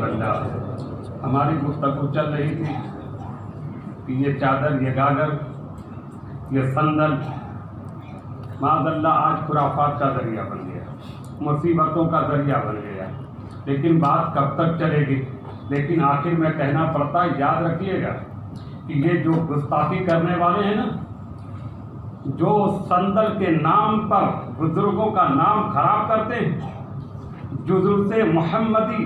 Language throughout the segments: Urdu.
اللہ ہماری گفتگو چل رہی تھی کہ یہ چادر، یہ گاگر، یہ صندل معاذ اللہ آج خرافات کا ذریعہ بن گیا، مصیبتوں کا ذریعہ بن گیا. لیکن بات کب تک چلے گی؟ لیکن آخر میں کہنا پڑتا ہے، یاد رکھیے گا کہ یہ جو گستاخی کرنے والے ہیں نا، جو صندل کے نام پر بزرگوں کا نام خراب کرتے ہیں، جلوس محمدی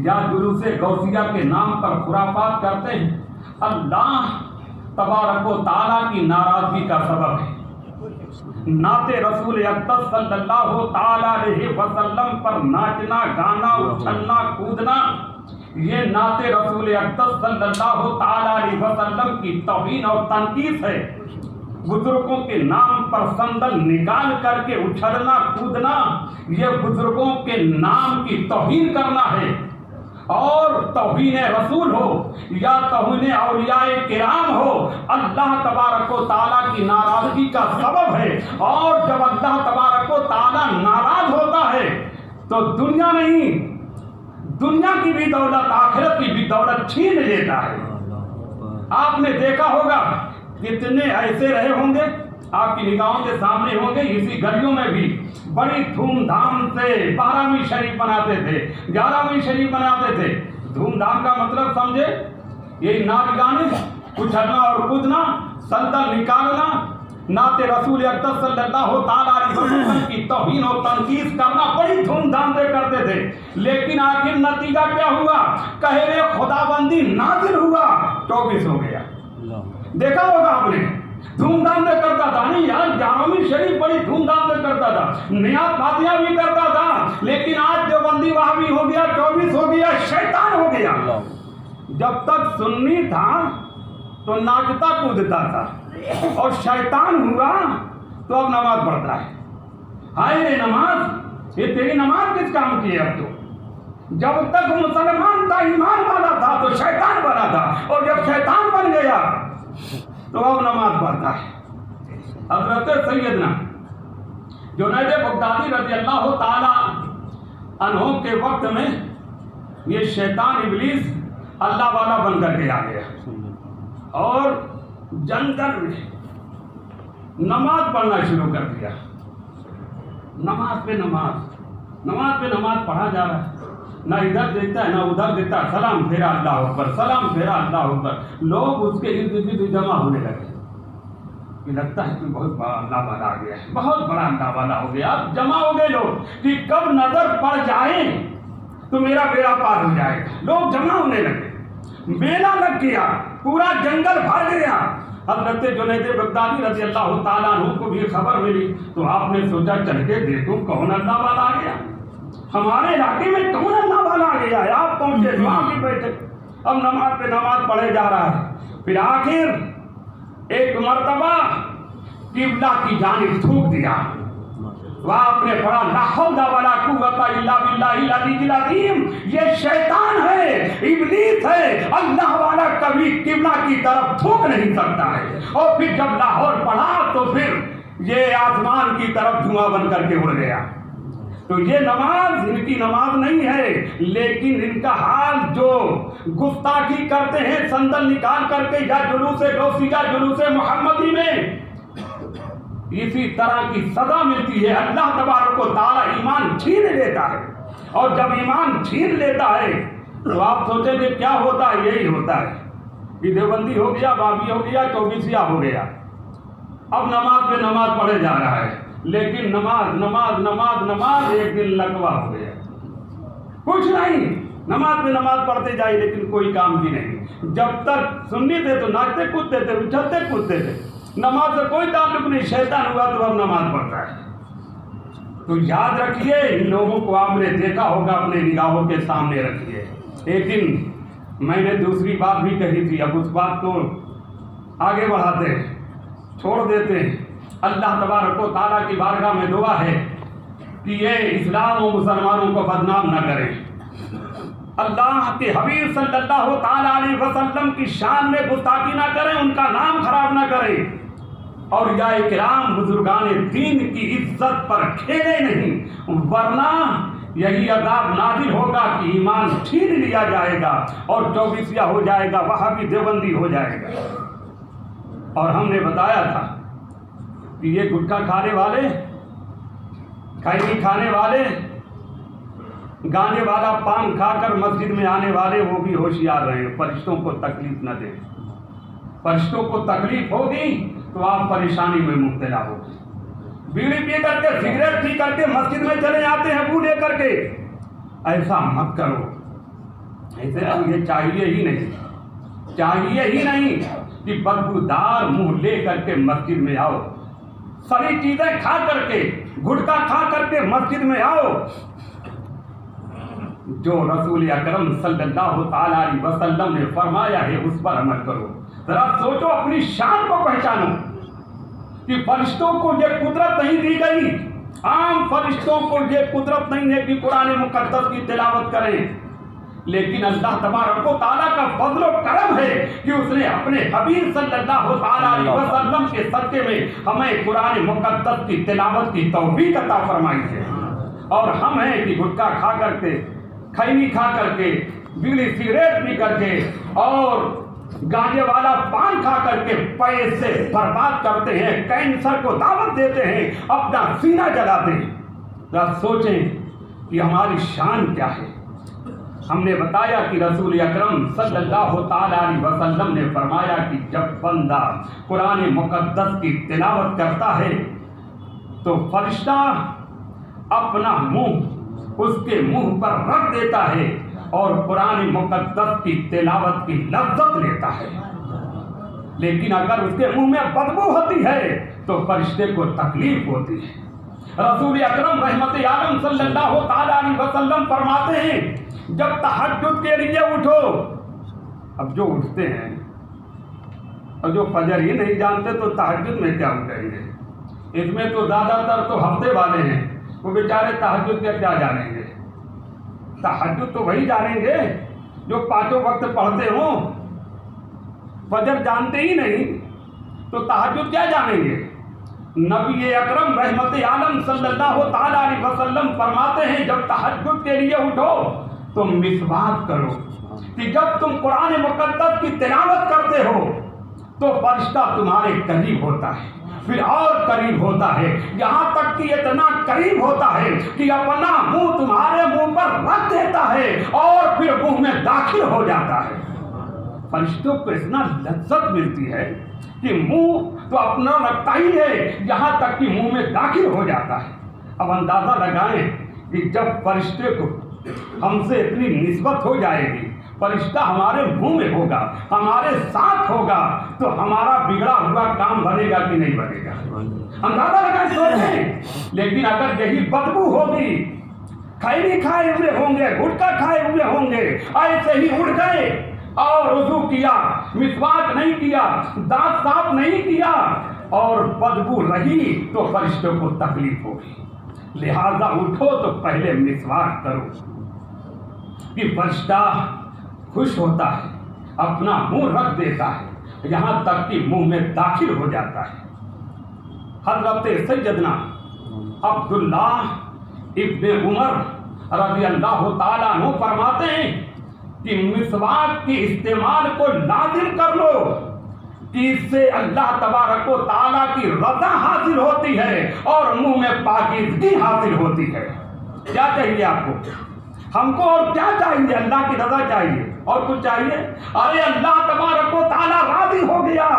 یا جلوس غوثیہ کے نام پر خرافات کرتے ہیں، اللہ تبارک و تعالیٰ کی ناراضگی کا سبب ہے. نعت رسول اقدس صلی اللہ تعالیٰ علیہ وسلم پر ناچنا، گانا، اچھلنا، کودنا، یہ نعت رسول اقدس صلی اللہ تعالیٰ علیہ وسلم کی توہین اور تنقید ہے. بزرگوں کے نام پر صندل نکال کر کے اچھلنا، کودنا، یہ بزرگوں کے نام کی توہین کرنا ہے. اور توہین رسول ہو یا توہین اولیاء کرام ہو، اللہ تبارک و تعالیٰ کی ناراضگی کا سبب ہے. اور جب اللہ تبارک و تعالیٰ ناراض ہوتا ہے تو دنیا نہیں، دنیا کی بھی دولت، آخرت کی بھی دولت چھین لیتا ہے. آپ نے دیکھا ہوگا کتنے ایسے رہے ہوں گے، آپ کی نگاہوں کے سامنے ہوں گے، اسی گلیوں میں بھی بڑی دھوم دھام سے 12ویں شریف بناتے تھے، 11ویں شریف بناتے تھے. دھوم دھام کا مطلب سمجھے، یہی ناچ گانے، اچھلنا اور کودنا، صندل نکالنا، نعت رسول اقدس صلی اللہ تعالیٰ علیہ وسلم کی توہین اور تنقید کرنا بڑی دھوم دھام سے کرتے تھے. لیکن آخر نتیجہ کیا ہوا؟ قہر خداوندی نازل ہوا، 24 ہو گیا. دیکھا ہوگا آپ نے، دھوم دھام سے کرتا تھا. نہیں یار، 11ویں شریف بڑی دھوم دھام سے کرتا تھا، نیاز فاتحہ بھی کرتا تھا. لیکن آج دیوبندی وہابی ہو گیا، 24 ہو گیا، شیطان ہو گیا. جب تک سنی تھا تو ناچتا کودتا تھا، اور شیطان ہوا تو اب نماز پڑھتا ہے. ہائے رے نماز، یہ تیری نماز کس کام کی ہے؟ اب تو جب تک مسلمان تھا، ایمان والا تھا تو شیطان بنا تھا، اور جب شیطان بن گیا تو اب نماز پڑھتا ہے. حضرت سیدنا جنید بغدادی رضی اللہ تعالی عنہ کے وقت میں یہ شیطان ابلیس اللہ والا بن کر کے آ گیا، اور جنگل میں نماز پڑھنا شروع کر دیا. نماز پہ نماز پڑھا جا رہا ہے، نہ ادھر دیکھتا ہے نہ ادھر دیکھتا ہے. سلام پھیرا اللہ اکبر، سلام پھیرا اللہ اکبر. لوگ اس کے ارد گرد جمع ہونے لگے. یہ لگتا ہے کہ بہت بڑا اللہ والا آ گیا ہے، بہت بڑا اللہ والا ہو گیا. اب جمع ہو گئے لوگ کہ کب نظر پڑ جائے تو میرا بیڑا پار ہو جائے گا. لوگ جمع ہونے لگے، میلہ لگ گیا، پورا جنگل بھر گیا. حضرت جنید بغدادی رضی اللہ تعالیٰ عنہ کو بھی خبر ملی تو آپ نے سوچا چل کے دیکھوں کون اللہ والا آ گیا، ہمارے علاقے میں کون اللہ والا آ گیا ہے. آپ پہنچے، وہاں بھی بیٹھے، اب نماز پہ نماز پڑھے جا رہا ہے. پھر آخر ایک مرتبہ قبلہ کی جانب تھوک دیا. وہاں آپ نے پڑھا لا حول ولا قوت الا باللہ العلی العظیم. یہ شیطان ہے، ابلیس ہے. اللہ والا کبھی قبلہ کی طرف تھوک نہیں سکتا ہے. اور پھر جب لاہور پڑھا تو پھر یہ آسمان کی طرف دھواں بن کر کے اڑ گیا. تو یہ نماز ان کی نماز نہیں ہے، لیکن ان کا حال جو گستاخی کرتے ہیں صندل نکال کر کے یا جلوس غوثیہ، جلوس محمدی میں، اسی طرح کی سزا ملتی ہے. اللہ تبارک و تعالیٰ ایمان چھین لیتا ہے، اور جب ایمان چھین لیتا ہے تو آپ سوچیں کہ کیا ہوتا ہے؟ یہی ہوتا ہے کہ دیوبندی ہو گیا، بابی ہو گیا، 24 ہو گیا. اب نماز پہ نماز پڑھے جا رہا ہے، لیکن نماز ایک دن لکوا ہو گیا. کچھ نہیں، نماز پہ نماز پڑھتے جائے لیکن کوئی کام بھی نہیں. جب تک سنی تھے تو ناچتے کودتے تھے، اچھلتے کودتے تھے. نماز سے کوئی تعلق نہیں، شیطان ہوا تو اب نماز پڑھتا ہے. تو یاد رکھیے، ان لوگوں کو آپ نے دیکھا ہوگا، اپنے نگاہوں کے سامنے رکھیے. لیکن میں نے دوسری بات بھی کہی تھی، اب اس بات کو آگے بڑھاتے ہیں، چھوڑ دیتے ہیں. اللہ تبارک و تعالیٰ کی بارگاہ میں دعا ہے کہ یہ اسلام و مسلمانوں کو بدنام نہ کریں. اللہ کے حبیب صلی اللہ تعالیٰ علیہ وسلم کی شان میں گستاخی نہ کریں، ان کا نام خراب نہ کریں. اولیاء کرام بزرگان دین کی عزت پر کھیلے نہیں، ورنہ یہی عذاب نازل ہوگا کہ ایمان چھین لیا جائے گا اور چوبیسیہ ہو جائے گا، وہاں بھی دیوبندی ہو جائے گا۔ اور ہم نے بتایا تھا کہ یہ گٹکا کھانے والے، کھینی کھانے والے، گانے والا پان کھا کر مسجد میں آنے والے، وہ بھی ہوشیار رہیں، فرشتوں کو تکلیف نہ دیں۔ فرشتوں کو تکلیف ہوگی تو آپ پریشانی میں مبتلا ہوگی۔ بیڑی پی کر کے، سگریٹ پی کر کے مسجد میں چلے جاتے ہیں منہ لے کر کے، ایسا مت کرو۔ ایسے یہ چاہیے ہی نہیں، چاہیے ہی نہیں کہ بدبودار منہ لے کر کے مسجد میں آؤ، ساری چیزیں کھا کر کے، گٹکا کھا کر کے مسجد میں آؤ۔ جو رسول اکرم صلی اللہ تعالیٰ علیہ وسلم نے فرمایا ہے اس پر عمل کرو۔ ذرا سوچو، اپنی شان کو پہچانو کہ فرشتوں کو یہ قدرت نہیں دی گئی، عام فرشتوں کو یہ قدرت نہیں ہے کہ قرآن مقدس کی تلاوت کریں، لیکن اللہ تبارک و تعالیٰ کا فضل و کرم ہے کہ اس نے اپنے حبیب صلی اللہ تعالیٰ علیہ وسلم کے صدقے میں ہمیں قرآن مقدس کی تلاوت کی توفیق عطا فرمائی ہے۔ اور ہم ہیں کہ گٹکا کھا کر کے، کھینی کھا کر کے، بیڑی سگریٹ پی کر کے اور گانجے والا پان کھا کر کے پیسے برباد کرتے ہیں، کینسر کو دعوت دیتے ہیں، اپنا سینہ جلاتے ہیں۔ ذرا سوچیں کہ ہماری شان کیا ہے۔ ہم نے بتایا کہ رسول اکرم صلی اللہ تعالیٰ علیہ وسلم نے فرمایا کہ جب بندہ قرآن مقدس کی تلاوت کرتا ہے تو فرشتہ اپنا منہ اس کے منہ پر رکھ دیتا ہے اور قرآن مقدس کی تلاوت کی لذت لیتا ہے۔ لیکن اگر اس کے منہ میں بدبو ہوتی ہے تو فرشتے کو تکلیف ہوتی ہے۔ رسول اکرم رحمت عالم صلی اللہ تعالیٰ علیہ وسلم فرماتے ہیں جب تہجد کے لیے اٹھو، اب جو اٹھتے ہیں اور جو فجر ہی نہیں جانتے تو تہجد میں کیا اٹھیں گے؟ اس میں تو زیادہ تر تو ہفتے والے ہیں، وہ بیچارے تہجد کے کیا جانیں گے؟ تہجد تو وہی جانیں گے جو پانچوں وقت پڑھتے ہوں، فجر جانتے ہی نہیں تو تہجد کیا جانیں گے؟ نبی اکرم رحمت عالم صلی اللہ تعالیٰ علیہ وسلم فرماتے ہیں جب تہجد کے لیے اٹھو تو مسواک کرو، کہ جب تم قرآن مقدس کی تلاوت کرتے ہو تو فرشتہ تمہارے قریب ہوتا ہے، پھر اور قریب ہوتا ہے، یہاں تک کہ اتنا قریب ہوتا ہے کہ اپنا منہ تمہارے منہ پر رکھ دیتا ہے اور پھر منہ میں داخل ہو جاتا ہے۔ فرشتوں کو اتنا لذت ملتی ہے کہ منہ تو اپنا رکھتا ہی ہے، یہاں تک کہ منہ میں داخل ہو جاتا ہے۔ اب اندازہ لگائیں کہ جب فرشتے کو ہم سے اتنی نسبت ہو جائے گی، فرشتہ ہمارے منہ میں ہوگا، ہمارے ساتھ ہوگا، تو ہمارا بگڑا ہوا کام بنے گا کہ نہیں بنے گا؟ اندازہ لگائیں، سوچیں۔ لیکن اگر یہی بدبو ہوگی، کھینی کھائے ہوئے ہوں گے، گٹکا کھائے ہوئے ہوں گے، ایسے ہی اٹھ گئے اور وضو کیا، مسواک نہیں کیا، دانت صاف نہیں کیا اور بدبو رہی تو فرشتوں کو تکلیف ہوگی۔ لہذا اٹھو تو پہلے مسواک کرو کہ فرشتہ خوش ہوتا ہے، اپنا منہ رکھ دیتا ہے، یہاں تک کہ منہ میں داخل ہو جاتا ہے۔ حضرت سیدنا عبداللہ ابن عمر رضی اللہ تعالیٰ عنہ فرماتے ہیں کہ مسواک کے استعمال کو لازم کر لو کہ اس سے اللہ تبارک و تعالیٰ کی رضا حاصل ہوتی ہے اور منہ میں پاکیزگی حاصل ہوتی ہے۔ کیا چاہیے آپ کو؟ ہم کو اور کیا چاہیے؟ اللہ کی رضا چاہیے، اور کچھ چاہیے؟ ارے اللہ تبارک و تعالیٰ راضی ہو گیا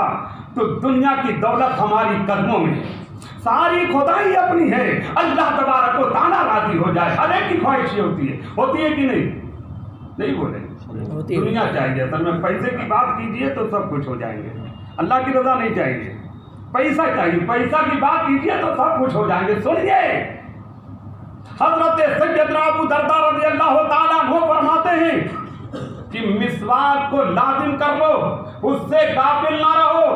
تو دنیا کی دولت ہماری قدموں میں ہے، ساری خدائی اپنی ہے، اللہ تبارک و تعالیٰ راضی ہو جائے۔ ہر ایک کی خواہش یہ ہوتی ہے کہ نہیں بولے؟ دنیا چاہیے، اصل میں پیسے کی بات کیجئے تو سب کچھ ہو جائیں گے، اللہ کی رضا نہیں چاہیے، پیسہ چاہیے، پیسہ کی بات کیجئے تو سب کچھ ہو جائیں گے۔ سنیے، حضرت سیدنا ابو درداء رضی اللہ تعالیٰ عنہ فرماتے ہیں کہ مسواک کو لازم کر لو، اس سے غافل نہ رہو۔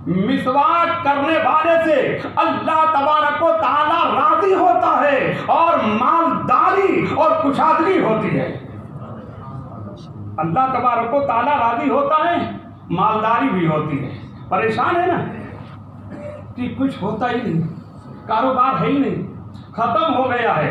مسواک کرنے والے سے اللہ تبارک و تعالیٰ راضی ہوتا ہے اور مالداری اور کشادگی ہوتی ہے۔ اللہ تبارک و تعالیٰ راضی ہوتا ہے، مالداری بھی ہوتی ہے۔ پریشان ہے نا کہ کچھ ہوتا ہی نہیں، کاروبار ہے ہی نہیں، ختم ہو گیا ہے،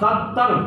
70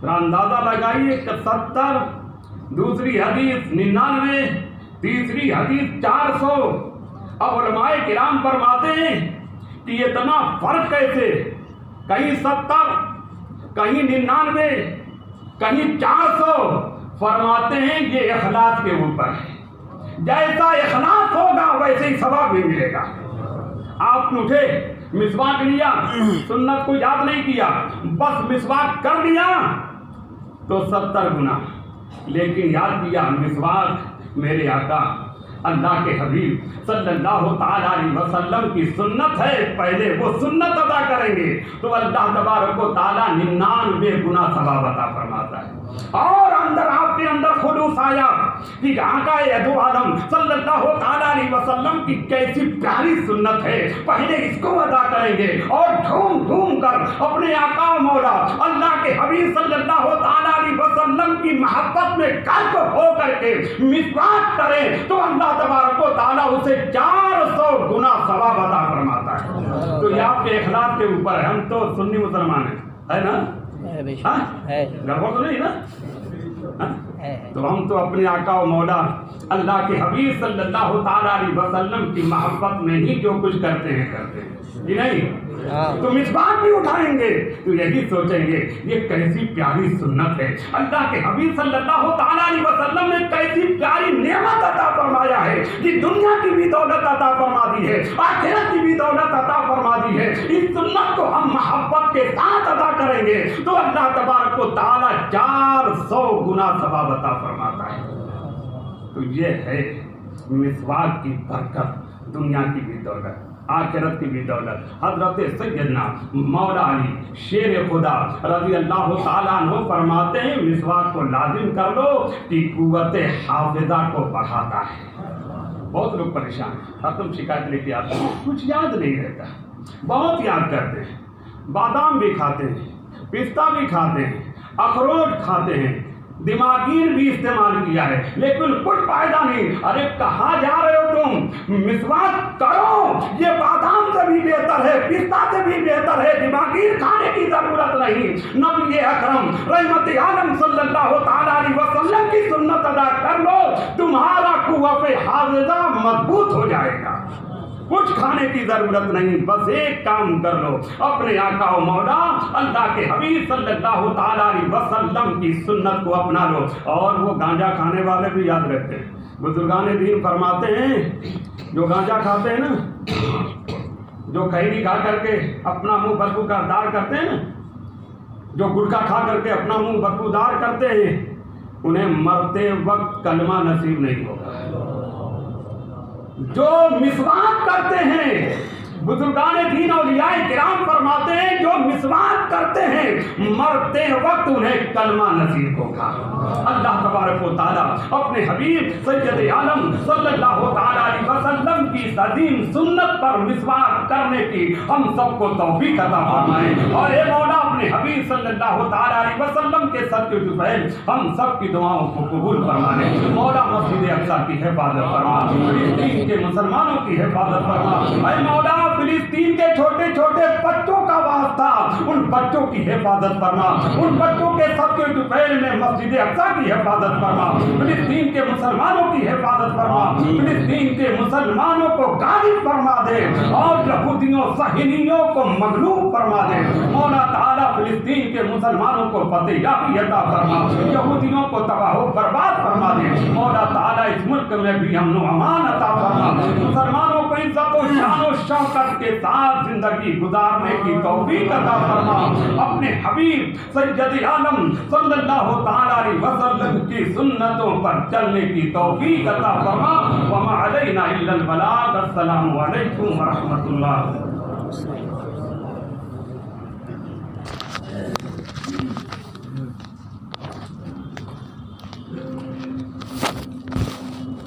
تو اندازہ لگائیے کہ 70، دوسری حدیث 99، تیسری حدیث 400۔ اب علماء کرام فرماتے ہیں کہ یہ اتنا فرق کیسے، کہیں 70، کہیں 99، کہیں 400۔ فرماتے ہیں یہ اخلاص کے اوپر ہے، جیسا اخلاص ہوگا ویسے ہی ثواب بھی ملے گا۔ آپ نے اٹھے، مسواک لیا، سنت کو یاد نہیں کیا، بس مسواک کر لیا تو 70 گنا، لیکن یاد کیا مسواک میرے آقا اللہ کے حبیب صلی اللہ تعالیٰ علیہ وسلم کی سنت ہے، پہلے وہ سنت ادا کریں گے تو اللہ تبارک و تعالیٰ 99 گنا ثواب عطا فرماتا ہے۔ اور اندر آپ کے اندر خلوص آیا کہ آقا دو عالم صلی اللہ تعالیٰ علیہ وسلم کی کیسی پیاری سنت ہے، پہلے اس کو ادا کریں گے اور ڈھونڈ ڈھونڈ کر اپنے آقا و مولا اللہ کے حبیب صلی اللہ تعالیٰ علیہ وسلم کی محبت میں قلب ہو کر کے مسواک کریں تو اللہ تبارک و تعالیٰ اسے 400 گنا ثواب عطا فرماتا ہے۔ تو یہ آپ کے اخلاص کے اوپر ہے۔ ہم تو سنی مسلمان ہیں، ہے نا؟ گڑبڑ تو نہیں نا؟ تو ہم تو اپنے آقا و مولا اللہ کے حبیب صلی اللہ تعالیٰ علیہ وسلم کی محبت میں ہی جو کچھ کرتے ہیں جی نہیں؟ تو مسواک بھی اٹھائیں گے تو یہی سوچیں گے یہ کیسی پیاری سنت ہے، اللہ کے حبیب صلی اللہ تعالیٰ علیہ وسلم نے کیسی پیاری نعمت عطا فرمایا ہے، یہ دنیا کی بھی دولت عطا فرما دی ہے، آخرت کی بھی دولت عطا فرما دی ہے۔ اس سنت کو ہم محبت کے ساتھ ادا کریں گے تو اللہ تبارک و تعالیٰ 400 گنا ثواب عطا فرماتا ہے۔ تو یہ ہے مسواک کی برکت، دنیا کی بھی دولت، آخرت کی بھی دولت۔ حضرت سیدنا مولا علی شیر خدا رضی اللہ تعالیٰ عنہ فرماتے ہیں مسواک کو لازم کر لو کہ قوت حافظہ کو بڑھاتا ہے۔ بہت لوگ پریشان ہیں، ہر تم شکایت لے کے آتے ہیں، کچھ یاد نہیں رہتا، بہت یاد کرتے ہیں، بادام بھی کھاتے ہیں، پستہ بھی کھاتے ہیں، اخروٹ کھاتے ہیں، دماغین بھی استعمال کیا ہے، لیکن کچھ فائدہ نہیں۔ ارے کہاں جا رہے ہو تم؟ مسواک کرو، یہ بادام سے بھی بہتر ہے، پستہ سے بھی بہتر ہے، دماغین کھانے کی ضرورت نہیں۔ نبی اکرم رحمت عالم صلی اللہ تعالیٰ علیہ وسلم کی سنت ادا کر لو، تمہارا قوت حافظہ مضبوط ہو جائے گا۔ کچھ کھانے کی ضرورت نہیں، بس ایک کام کر لو، اپنے آقا و مولا اللہ کے حبیب صلی اللہ تعالیٰ علیہ وسلم کی سنت کو اپنا لو۔ اور وہ گانجا کھانے والے بھی یاد رکھتے ہیں، بزرگان دین فرماتے ہیں جو گانجا کھاتے ہیں نا، جو خیری کھا کر کے اپنا منہ بدبودار کرتے ہیں نا، جو گٹکا کھا کر کے اپنا منہ بدبودار کرتے ہیں، انہیں مرتے وقت کلمہ نصیب نہیں ہوگا۔ جو مسواک کرتے ہیں، بزرگان دین اولیاء کرام فرماتے ہیں جو مسواک کرتے ہیں مرتے وقت انہیں کلمہ نصیب ہوگا۔ اللہ تبارک و تعالیٰ اپنے حبیب سید عالم صلی اللہ تعالیٰ علیہ وسلم کی عظیم سنت پر مسواک کرنے کی ہم سب کو توفیق عطا فرمائے، اور اے مولا اپنے حبیب صلی اللہ تعالیٰ علیہ وسلم کے صدقے فضیل ہم سب کی دعاؤں کو قبول فرمائے۔ مولا مسجد اقصی کی حفاظت فرما، فلسطین کے مسلمانوں کی حفاظت فرما۔ اے مولا فلسطین کے چھوٹے چھوٹے بچوں کا واسطہ، ان بچوں کی حفاظت فرما، ان بچوں کے صدقے طفیل میں مسجد اقصی کی حفاظت فرما، فلسطین کے مسلمانوں کی حفاظت فرما، فلسطین کے مسلمانوں کو غالب فرما دے اور یہودیوں صہیونیوں کو مغلوب فرما دے۔ مولا تعالیٰ فلسطین کے مسلمانوں کو فتح یابی عطا فرما، یہودیوں کو تباہ و برباد فرما دے۔ مولا تعالیٰ اس ملک میں بھی امن و امان عطا فرما، مسلمانوں کو عزت و شان و شوکت کے ساتھ زندگی گزارنے کی توفیق عطا فرما۔ اپنے حبیب سید عالم صلی اللہ تعالیٰ علیہ وسلم کی سنتوں پر چلنے کی توفیق عطا فرما۔ وما علینا الا البلاغ۔ السلام علیکم ورحمۃ اللہ۔